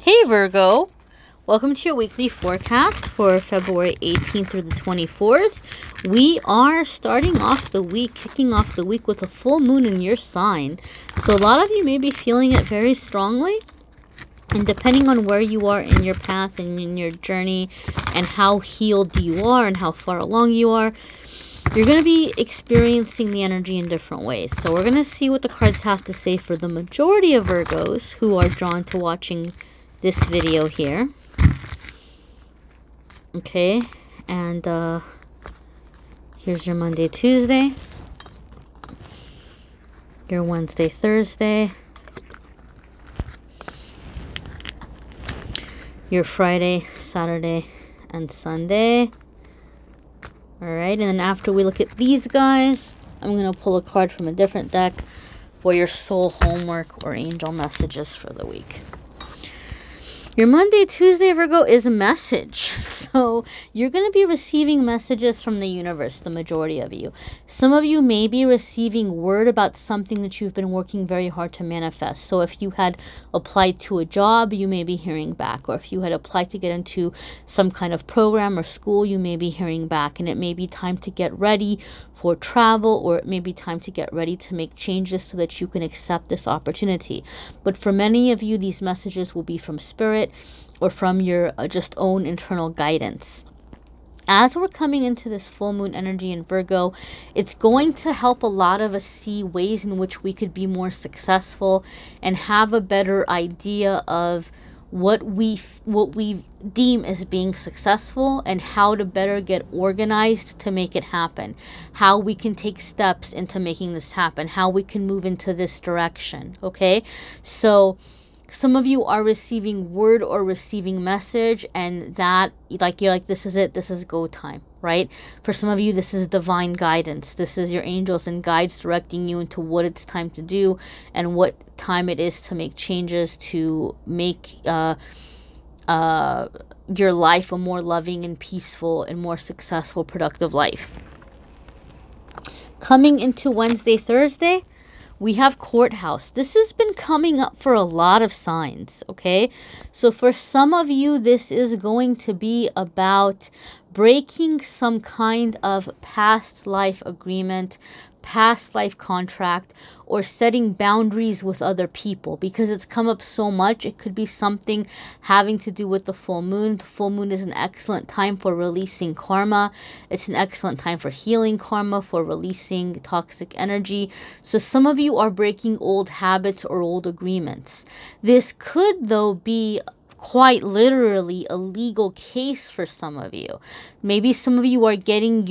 Hey Virgo, welcome to your weekly forecast for February 18th through the 24th. We are starting off the week, kicking off the week with a full moon in your sign. So a lot of you may be feeling it very strongly. And depending on where you are in your path and in your journey and how healed you are and how far along you are, you're going to be experiencing the energy in different ways. So we're going to see what the cards have to say for the majority of Virgos who are drawn to watching this video here. Okay, and here's your Monday, Tuesday, your Wednesday, Thursday, your Friday, Saturday, and Sunday. Alright, and then after we look at these guys, I'm going to pull a card from a different deck for your soul homework or angel messages for the week. Your Monday, Tuesday, Virgo, is a message. So you're going to be receiving messages from the universe, the majority of you. Some of you may be receiving word about something that you've been working very hard to manifest. So if you had applied to a job, you may be hearing back. Or if you had applied to get into some kind of program or school, you may be hearing back. And it may be time to get ready for travel, or it may be time to get ready to make changes so that you can accept this opportunity. But for many of you, these messages will be from spirit or from your just own internal guidance. As we're coming into this full moon energy in Virgo, it's going to help a lot of us see ways in which we could be more successful and have a better idea of what we deem as being successful and how to better get organized to make it happen, how we can take steps into making this happen, how we can move into this direction. Okay, so some of you are receiving word or receiving message, and that you're like, this is it, this is go time, right? For some of you, this is divine guidance. This is your angels and guides directing you into what it's time to do and what time it is to make changes to make your life a more loving and peaceful and more successful, productive life. Coming into Wednesday, Thursday, we have courthouse. This has been coming up for a lot of signs, okay? So for some of you, this is going to be about breaking some kind of past life agreement, past life contract, or setting boundaries with other people, because it's come up so much. It could be something having to do with the full moon. The full moon is an excellent time for releasing karma. It's an excellent time for healing karma, for releasing toxic energy. So some of you are breaking old habits or old agreements. This could, though, be quite literally a legal case for some of you. Maybe some of you are getting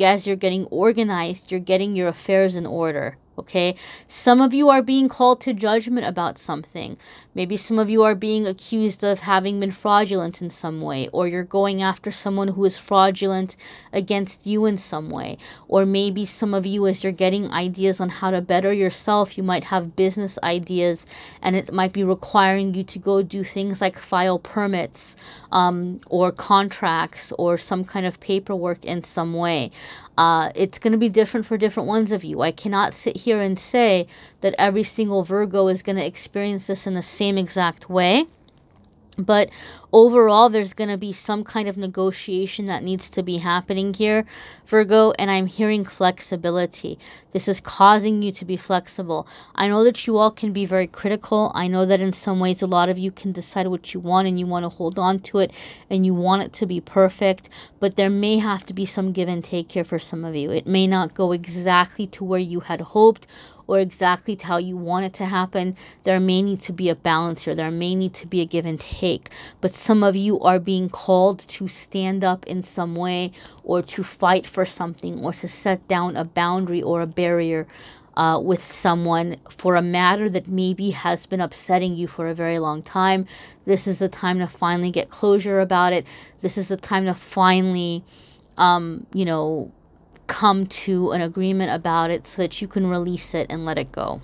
as you're getting organized, you're getting your affairs in order. Okay, some of you are being called to judgment about something. Maybe some of you are being accused of having been fraudulent in some way, or you're going after someone who is fraudulent against you in some way. Or maybe some of you, as you're getting ideas on how to better yourself, you might have business ideas, and it might be requiring you to go do things like file permits or contracts or some kind of paperwork in some way. It's going to be different for different ones of you. I cannot sit here and say that every single Virgo is going to experience this in the same exact way. But overall, there's going to be some kind of negotiation that needs to be happening here, Virgo, and I'm hearing flexibility. This is causing you to be flexible. I know that you all can be very critical. I know that in some ways, a lot of you can decide what you want and you want to hold on to it and you want it to be perfect, but there may have to be some give and take here for some of you. It may not go exactly to where you had hoped or exactly to how you want it to happen. There may need to be a balance here. There may need to be a give and take. But some of you are being called to stand up in some way, or to fight for something, or to set down a boundary or a barrier with someone for a matter that maybe has been upsetting you for a very long time. This is the time to finally get closure about it. This is the time to finally, come to an agreement about it so that you can release it and let it go.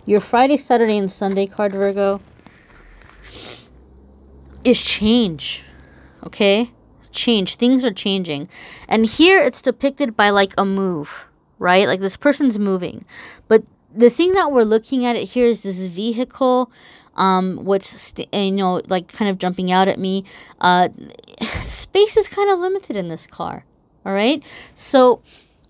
Your Friday, Saturday, and Sunday card, Virgo, is change. Okay? Change. Things are changing. And here it's depicted by like a move, right? Like this person's moving. But the thing that we're looking at it here is this vehicle, which, you know, like kind of jumping out at me. Space is kind of limited in this car. All right. So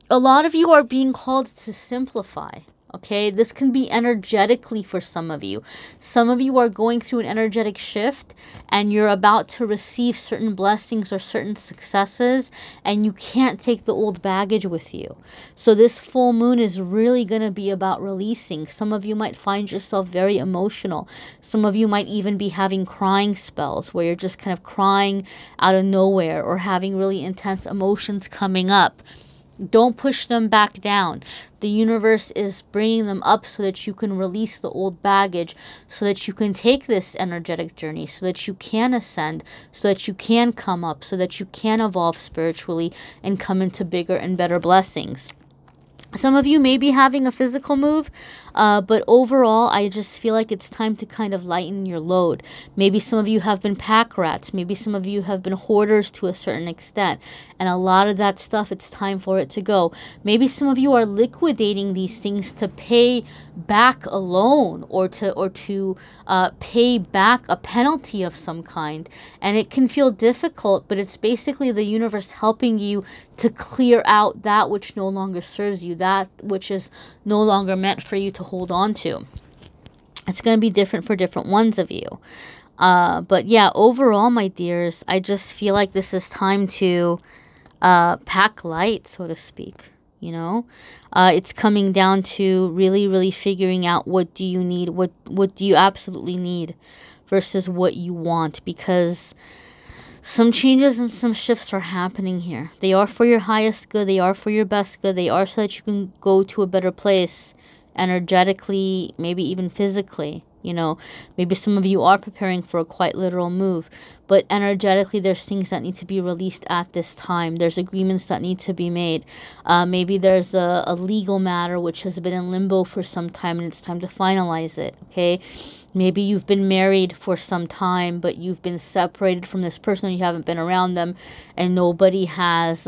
a lot of you are being called to simplify. Okay, this can be energetically for some of you. Some of you are going through an energetic shift and you're about to receive certain blessings or certain successes, and you can't take the old baggage with you. So this full moon is really going to be about releasing. Some of you might find yourself very emotional. Some of you might even be having crying spells where you're just kind of crying out of nowhere or having really intense emotions coming up. Don't push them back down. The universe is bringing them up so that you can release the old baggage, so that you can take this energetic journey, so that you can ascend, so that you can come up, so that you can evolve spiritually and come into bigger and better blessings. Some of you may be having a physical move, but overall, I just feel like it's time to kind of lighten your load. Maybe some of you have been pack rats. Maybe some of you have been hoarders to a certain extent. And a lot of that stuff, it's time for it to go. Maybe some of you are liquidating these things to pay back a loan or to pay back a penalty of some kind. And it can feel difficult, but it's basically the universe helping you to clear out that which no longer serves you, that which is no longer meant for you to hold on to. It's going to be different for different ones of you. But yeah, overall, my dears, I just feel like this is time to pack light, so to speak. You know, it's coming down to really, really figuring out what do you need, what do you absolutely need versus what you want, because some changes and some shifts are happening here. They are for your highest good. They are for your best good. They are so that you can go to a better place energetically, maybe even physically. You know, maybe some of you are preparing for a quite literal move, but energetically there's things that need to be released at this time. There's agreements that need to be made. Maybe there's a legal matter which has been in limbo for some time and it's time to finalize it, okay? Maybe you've been married for some time, but you've been separated from this person, you haven't been around them, and nobody has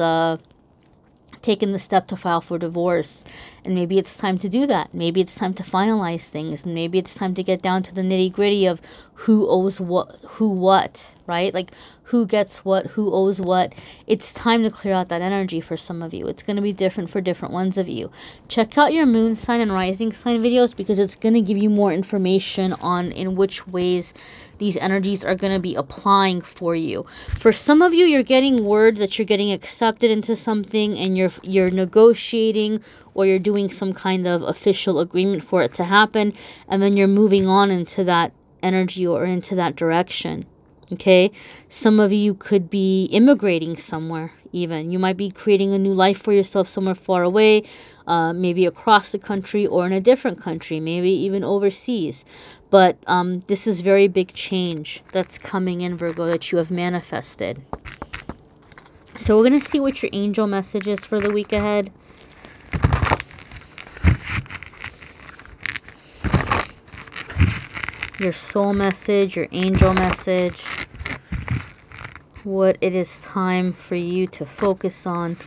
taken the step to file for divorce. And maybe it's time to do that. Maybe it's time to finalize things. And maybe it's time to get down to the nitty-gritty of who owes what, right? Like who gets what, who owes what. It's time to clear out that energy for some of you. It's going to be different for different ones of you. Check out your moon sign and rising sign videos, because it's going to give you more information on in which ways these energies are going to be applying for you. For some of you, you're getting word that you're getting accepted into something and you're negotiating, or you're doing some kind of official agreement for it to happen, and then you're moving on into that energy or into that direction. Okay, some of you could be immigrating somewhere. Even you might be creating a new life for yourself somewhere far away, maybe across the country or in a different country, maybe even overseas. But this is very big change that's coming in, Virgo, that you have manifested. So we're going to see what your angel message is for the week ahead. Your soul message, your angel message, what it is time for you to focus on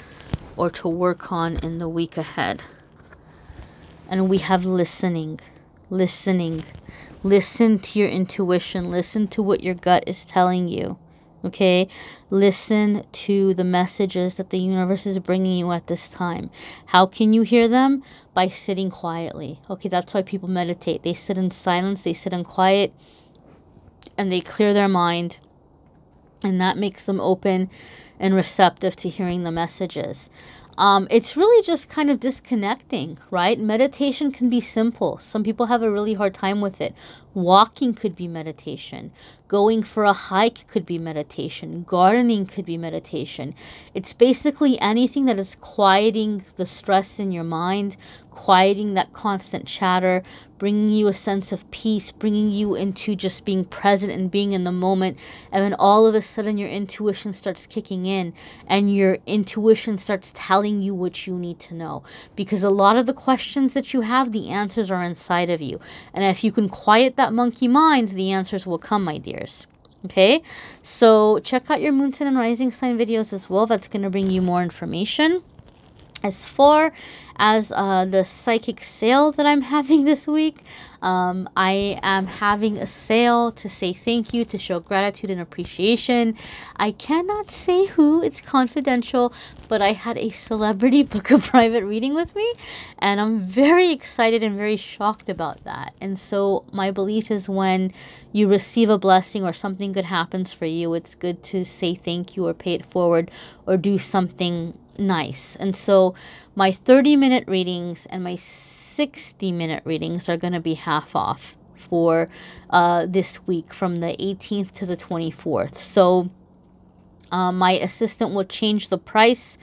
or to work on in the week ahead. And we have listening. Listen to your intuition. Listen to what your gut is telling you. Okay, listen to the messages that the universe is bringing you at this time. How can you hear them? By sitting quietly. Okay, that's why people meditate. They sit in silence, they sit in quiet, and they clear their mind. And that makes them open and receptive to hearing the messages. It's really just kind of disconnecting, right? Meditation can be simple. Some people have a really hard time with it. Walking could be meditation. Going for a hike could be meditation. Gardening could be meditation. It's basically anything that is quieting the stress in your mind, quieting that constant chatter, bringing you a sense of peace, bringing you into just being present and being in the moment. And then all of a sudden your intuition starts kicking in, and your intuition starts telling you what you need to know. Because a lot of the questions that you have, the answers are inside of you. And if you can quiet that monkey mind, the answers will come, my dears. Okay, so check out your moon, sun, and rising sign videos as well. That's going to bring you more information. As far as the psychic sale that I'm having this week, I am having a sale to say thank you, to show gratitude and appreciation. I cannot say who, it's confidential, but I had a celebrity book a private reading with me, and I'm very excited and very shocked about that. And so my belief is when you receive a blessing or something good happens for you, it's good to say thank you or pay it forward or do something nice. And so my 30-minute readings and my 60-minute readings are going to be half off for this week from the 18th to the 24th. So my assistant will change the price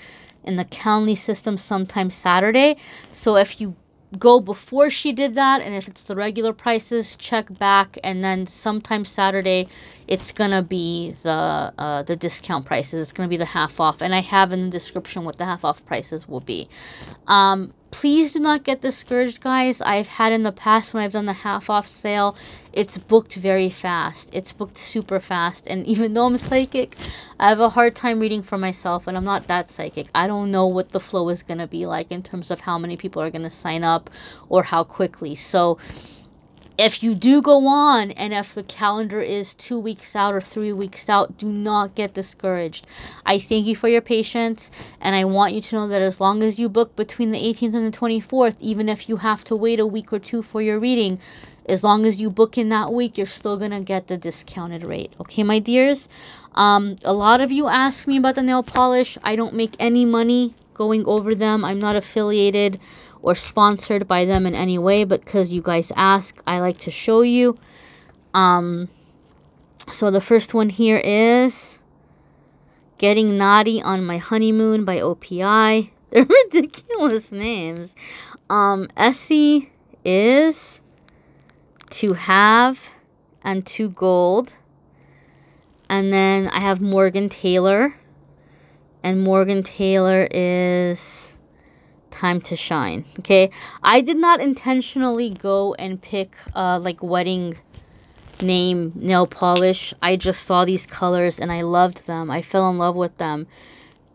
in the Calendly system sometime Saturday. So if you go before she did that, and if it's the regular prices, check back, and then sometime Saturday it's gonna be the discount prices. It's gonna be the half off, and I have in the description what the half off prices will be. Please do not get discouraged, guys. I've had in the past when I've done the half off sale, it's booked very fast. It's booked super fast. And even though I'm psychic, I have a hard time reading for myself, and I'm not that psychic. I don't know what the flow is going to be like in terms of how many people are going to sign up or how quickly. So if you do go on, and if the calendar is 2 weeks out or 3 weeks out, do not get discouraged. I thank you for your patience, and I want you to know that as long as you book between the 18th and the 24th, even if you have to wait a week or two for your reading, as long as you book in that week, you're still going to get the discounted rate. Okay, my dears? A lot of you ask me about the nail polish. I don't make any money going over them. I'm not affiliated or sponsored by them in any way, but because you guys ask, I like to show you. So the first one here is Getting Nadi on My Honeymoon by O.P.I. They're ridiculous names. ESSIE is To Have and To Gold. And then I have Morgan Taylor. And Morgan Taylor is Time to Shine. Okay, I did not intentionally go and pick like wedding name nail polish. I just saw these colors and I loved them. I fell in love with them.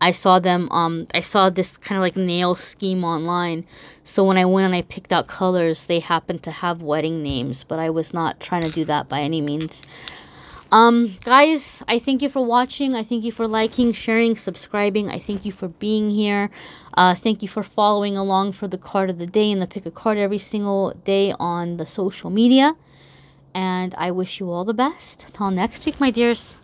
I saw them, I saw this kind of like nail scheme online. So when I went and I picked out colors, they happened to have wedding names, but I was not trying to do that by any means. Guys, I thank you for watching. I thank you for liking, sharing, subscribing. I thank you for being here. Thank you for following along for the card of the day and the pick a card every single day on the social media. And I wish you all the best. Till next week, my dears.